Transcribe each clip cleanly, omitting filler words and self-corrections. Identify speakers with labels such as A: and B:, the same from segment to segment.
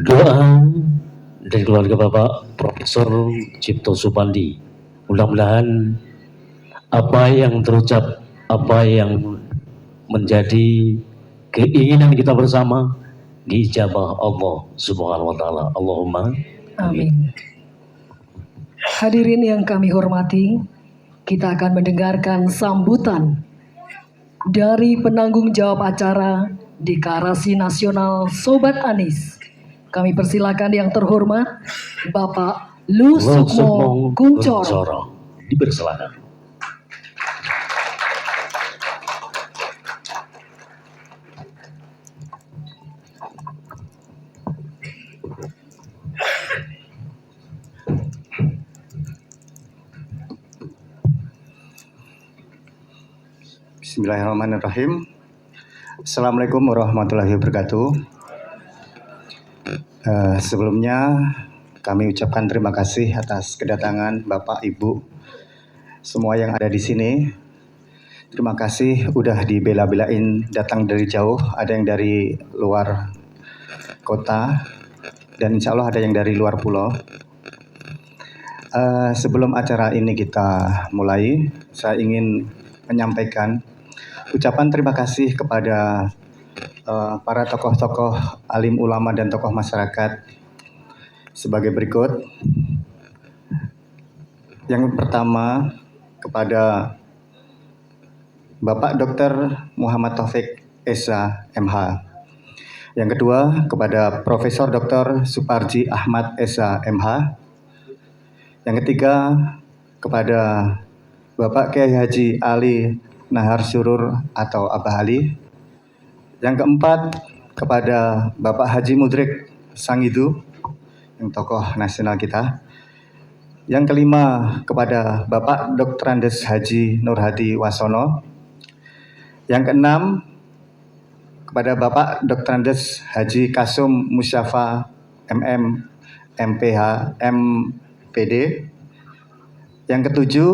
A: Doa dari keluarga Bapak Profesor Cipto Supandi. Mudah-mudahan apa yang terucap, apa yang menjadi keinginan kita bersama diijabah Allah Subhanahu wa taala. Allahumma
B: amin. Hadirin yang kami hormati, kita akan mendengarkan sambutan dari penanggung jawab acara Deklarasi Nasional Sobat Anies. Kami persilakan yang terhormat Bapak Lu Sukmo Kuncoro.
A: Dipersilakan.
C: Bismillahirrahmanirrahim. Assalamualaikum warahmatullahi wabarakatuh. Sebelumnya kami ucapkan terima kasih atas kedatangan Bapak Ibu semua yang ada di sini. Terima kasih udah dibela-belain datang dari jauh, ada yang dari luar kota dan insya Allah ada yang dari luar pulau. Sebelum acara ini kita mulai, saya ingin menyampaikan ucapan terima kasih kepada para tokoh-tokoh alim ulama dan tokoh masyarakat sebagai berikut. Yang pertama kepada Bapak Dr. Muhammad Taufik Esa MH. Yang kedua kepada Profesor Dr. Suparji Ahmad Esa MH. Yang ketiga kepada Bapak Kiai Haji Ali Nahar Surur atau Abah Ali. Yang keempat kepada Bapak Haji Mudrik Sangidu, yang tokoh nasional kita. Yang kelima kepada Bapak Dr. Andes Haji Nur Hadi Wasono. Yang keenam kepada Bapak Dr. Andes Haji Kasum Musyafa MM MPH MPD. Yang ketujuh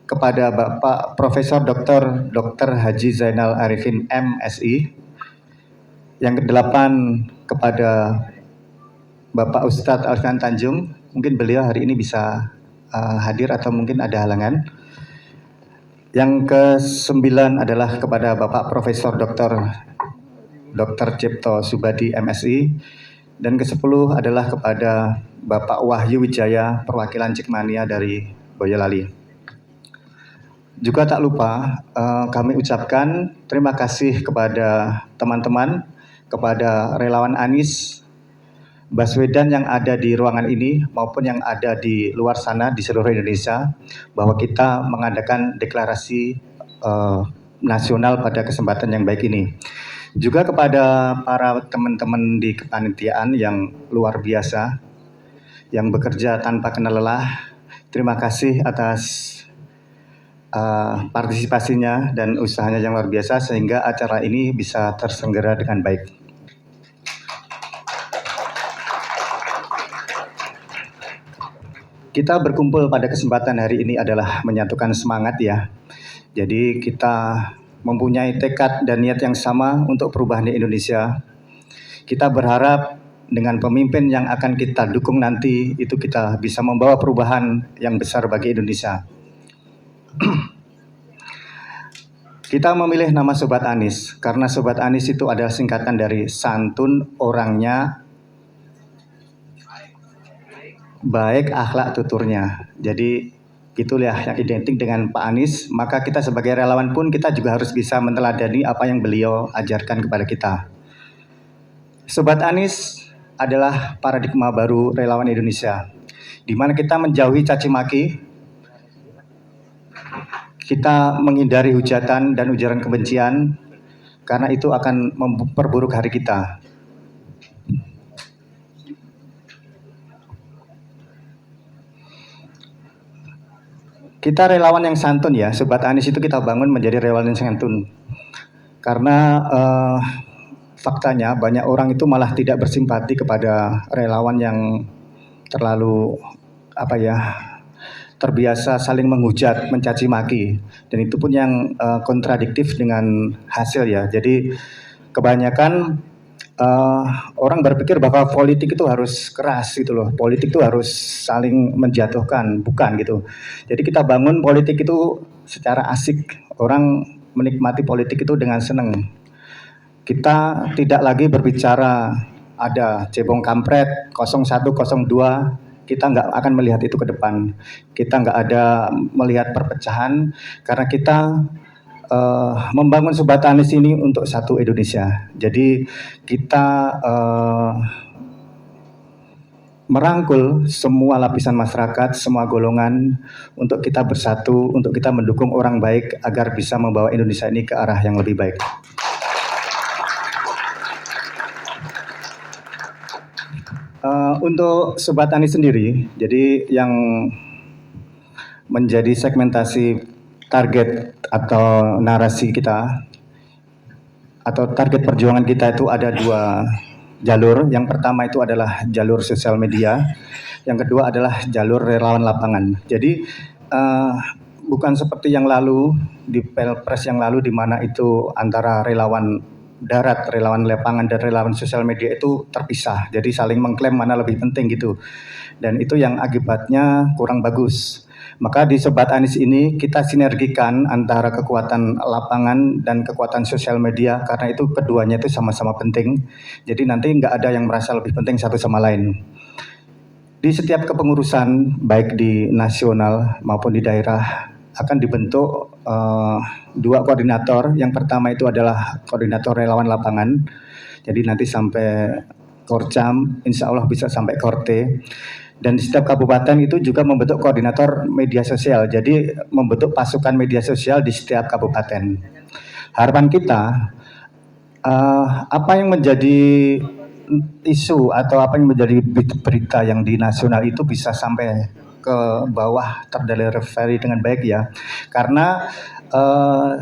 C: kepada Bapak Profesor Dr. Haji Zainal Arifin MSI. Yang kedelapan kepada Bapak Ustadz Alfian Tanjung, mungkin beliau hari ini bisa hadir atau mungkin ada halangan. Yang kesembilan adalah kepada Bapak Profesor Dr. Cipto Subadi MSI. Dan ke-10 adalah kepada Bapak Wahyu Wijaya perwakilan Cikmania dari Boyolali. Juga tak lupa kami ucapkan terima kasih kepada teman-teman, kepada relawan Anies Baswedan yang ada di ruangan ini maupun yang ada di luar sana di seluruh Indonesia, bahwa kita mengadakan deklarasi nasional pada kesempatan yang baik ini. Juga kepada para teman-teman di kepanitiaan yang luar biasa, yang bekerja tanpa kenal lelah, terima kasih atas partisipasinya dan usahanya yang luar biasa sehingga acara ini bisa terselenggara dengan baik. Kita berkumpul pada kesempatan hari ini adalah menyatukan semangat ya. Jadi kita mempunyai tekad dan niat yang sama untuk perubahan di Indonesia. Kita berharap dengan pemimpin yang akan kita dukung nanti itu kita bisa membawa perubahan yang besar bagi Indonesia. Kita memilih nama Sobat Anies karena Sobat Anies itu adalah singkatan dari santun, orangnya baik, akhlak tuturnya. Jadi itulah yang identik dengan Pak Anies. Maka kita sebagai relawan pun kita juga harus bisa meneladani apa yang beliau ajarkan kepada kita. Sobat Anies adalah paradigma baru relawan Indonesia, di mana kita menjauhi caci maki, kita menghindari hujatan dan ujaran kebencian, karena itu akan memperburuk hari kita. Kita relawan yang santun ya, Sobat Anies itu kita bangun menjadi relawan yang santun. Karena faktanya banyak orang itu malah tidak bersimpati kepada relawan yang terlalu terbiasa saling menghujat, mencaci maki. Dan itu pun yang kontradiktif dengan hasil ya. Jadi kebanyakan eh, orang berpikir bahwa politik itu harus keras gitu loh, politik itu harus saling menjatuhkan, bukan gitu. Jadi kita bangun politik itu secara asik, orang menikmati politik itu dengan senang. Kita tidak lagi berbicara ada cebong kampret 0102, kita nggak akan melihat itu ke depan. Kita nggak ada melihat perpecahan karena kita membangun Sobat Anies ini untuk satu Indonesia. Jadi kita merangkul semua lapisan masyarakat, semua golongan untuk kita bersatu, untuk kita mendukung orang baik agar bisa membawa Indonesia ini ke arah yang lebih baik. Untuk Sobat Anies sendiri, jadi yang menjadi segmentasi target atau narasi kita atau target perjuangan kita itu ada dua jalur. Yang pertama itu adalah jalur sosial media, yang kedua adalah jalur relawan lapangan. Jadi bukan seperti yang lalu di Pilpres yang lalu di mana itu antara relawan darat, relawan lapangan dan relawan sosial media itu terpisah. Jadi saling mengklaim mana lebih penting gitu. Dan itu yang akibatnya kurang bagus. Maka di Sobat Anies ini kita sinergikan antara kekuatan lapangan dan kekuatan sosial media karena itu keduanya itu sama-sama penting. Jadi nanti nggak ada yang merasa lebih penting satu sama lain. Di setiap kepengurusan baik di nasional maupun di daerah akan dibentuk dua koordinator. Yang pertama itu adalah koordinator relawan lapangan. Jadi nanti sampai Korcam, insya Allah bisa sampai Korte. Dan di setiap kabupaten itu juga membentuk koordinator media sosial. Jadi membentuk pasukan media sosial di setiap kabupaten. Harapan kita apa yang menjadi isu atau apa yang menjadi berita yang di nasional itu bisa sampai ke bawah terdelivery dengan baik ya, karena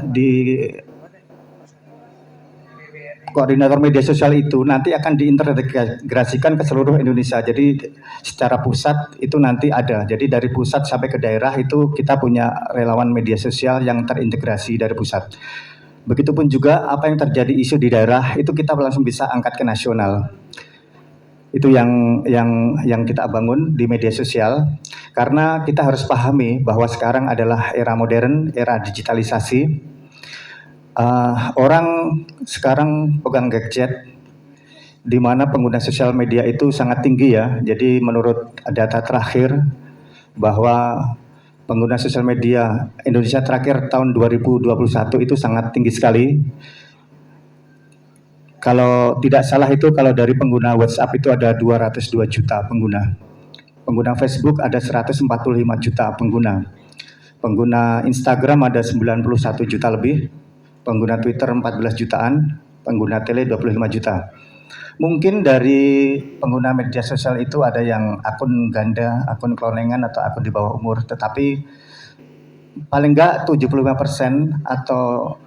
C: di koordinator media sosial itu nanti akan diintegrasikan ke seluruh Indonesia. Jadi secara pusat itu nanti ada. Jadi dari pusat sampai ke daerah itu kita punya relawan media sosial yang terintegrasi dari pusat. Begitupun juga apa yang terjadi isu di daerah itu kita langsung bisa angkat ke nasional. Itu yang kita bangun di media sosial karena kita harus pahami bahwa sekarang adalah era modern, era digitalisasi. Orang sekarang pegang gadget di mana pengguna sosial media itu sangat tinggi ya. Jadi menurut data terakhir bahwa pengguna sosial media Indonesia terakhir tahun 2021 itu sangat tinggi sekali. Kalau tidak salah itu kalau dari pengguna WhatsApp itu ada 202 juta pengguna. Pengguna Facebook ada 145 juta pengguna. Pengguna Instagram ada 91 juta lebih. Pengguna Twitter 14 jutaan. Pengguna Tele 25 juta. Mungkin dari pengguna media sosial itu ada yang akun ganda, akun kelonengan atau akun di bawah umur. Tetapi paling enggak 75% atau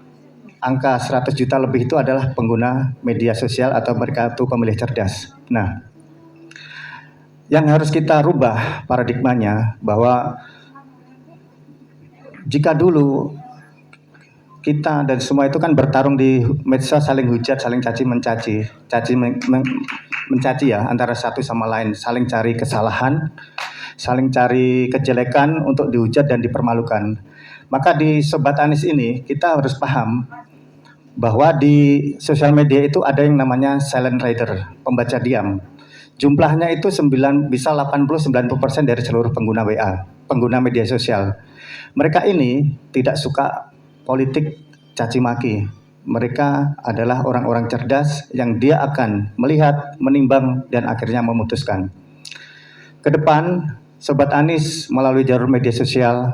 C: angka 100 juta lebih itu adalah pengguna media sosial atau mereka itu pemilih cerdas. Nah, yang harus kita rubah paradigmanya bahwa jika dulu kita dan semua itu kan bertarung di medsos saling hujat, saling caci mencaci, mencaci ya antara satu sama lain, saling cari kesalahan, saling cari kejelekan untuk dihujat dan dipermalukan. Maka di Sobat Anies ini kita harus paham bahwa di sosial media itu ada yang namanya silent reader, pembaca diam. Jumlahnya itu bisa 80-90% dari seluruh pengguna WA, pengguna media sosial. Mereka ini tidak suka politik caci maki. Mereka adalah orang-orang cerdas yang dia akan melihat, menimbang, dan akhirnya memutuskan. Ke depan, Sobat Anies melalui jalur media sosial,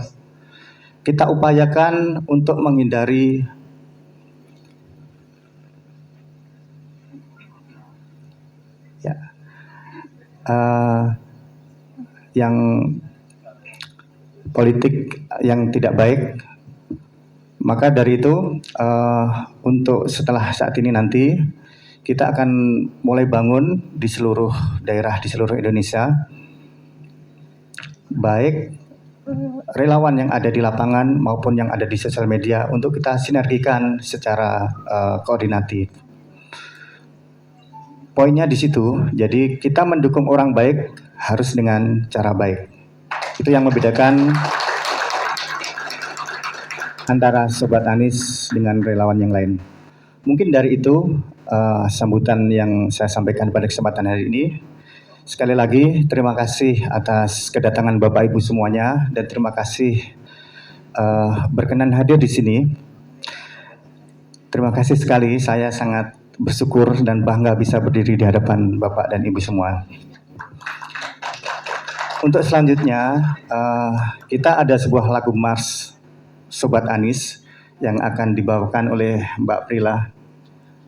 C: kita upayakan untuk menghindari yang politik yang tidak baik. Maka dari itu untuk setelah saat ini nanti kita akan mulai bangun di seluruh daerah di seluruh Indonesia, baik relawan yang ada di lapangan maupun yang ada di sosial media untuk kita sinergikan secara koordinatif. poinnya di situ. Jadi kita mendukung orang baik harus dengan cara baik. Itu yang membedakan antara Sobat Anies dengan relawan yang lain. Mungkin dari itu sambutan yang saya sampaikan pada kesempatan hari ini. Sekali lagi terima kasih atas kedatangan Bapak Ibu semuanya dan terima kasih berkenan hadir di sini. Terima kasih sekali, saya sangat bersyukur dan bangga bisa berdiri di hadapan Bapak dan Ibu semua. Untuk selanjutnya, kita ada sebuah lagu Mars Sobat Anies yang akan dibawakan oleh Mbak Prila.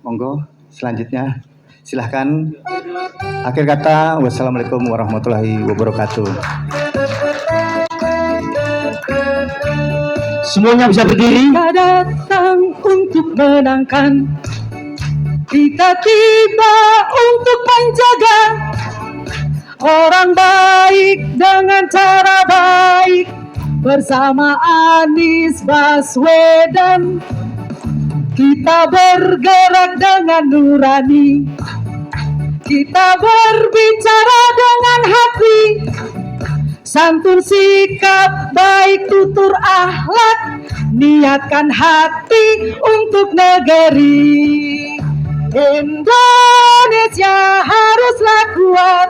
C: Monggo, selanjutnya silahkan. Akhir kata, wassalamualaikum warahmatullahi wabarakatuh.
A: Semuanya bisa berdiri.
B: Kita datang untuk menangkan, kita tiba untuk menjaga orang baik dengan cara baik. Bersama Anies Baswedan, kita bergerak dengan nurani, kita berbicara dengan hati, santun sikap baik tutur akhlak, niatkan hati untuk negeri. Indonesia haruslah kuat,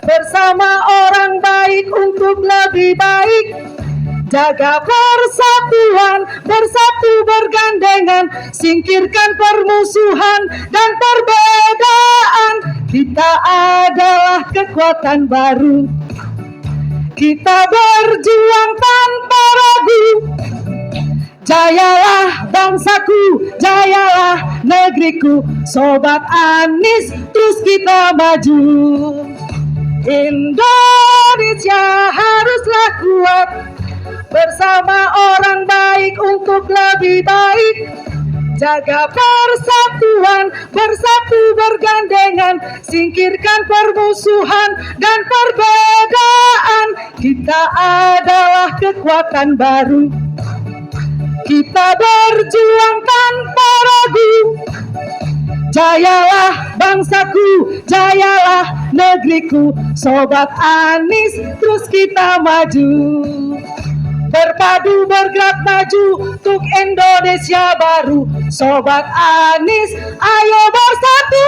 B: bersama orang baik untuk lebih baik. Jaga persatuan, bersatu bergandengan, singkirkan permusuhan dan perbedaan. Kita adalah kekuatan baru, kita berjuang tanpa ragu. Jayalah bangsaku, jayalah negeriku, Sobat Anies terus kita maju. Indonesia haruslah kuat, bersama orang baik untuk lebih baik. Jaga persatuan, bersatu bergandengan, singkirkan permusuhan dan perbedaan. Kita adalah kekuatan baru, kita berjuang tanpa ragu. Jayalah bangsaku, jayalah negeriku, Sobat Anies terus kita maju. Berpadu bergerak maju untuk Indonesia baru, Sobat Anies ayo bersatu.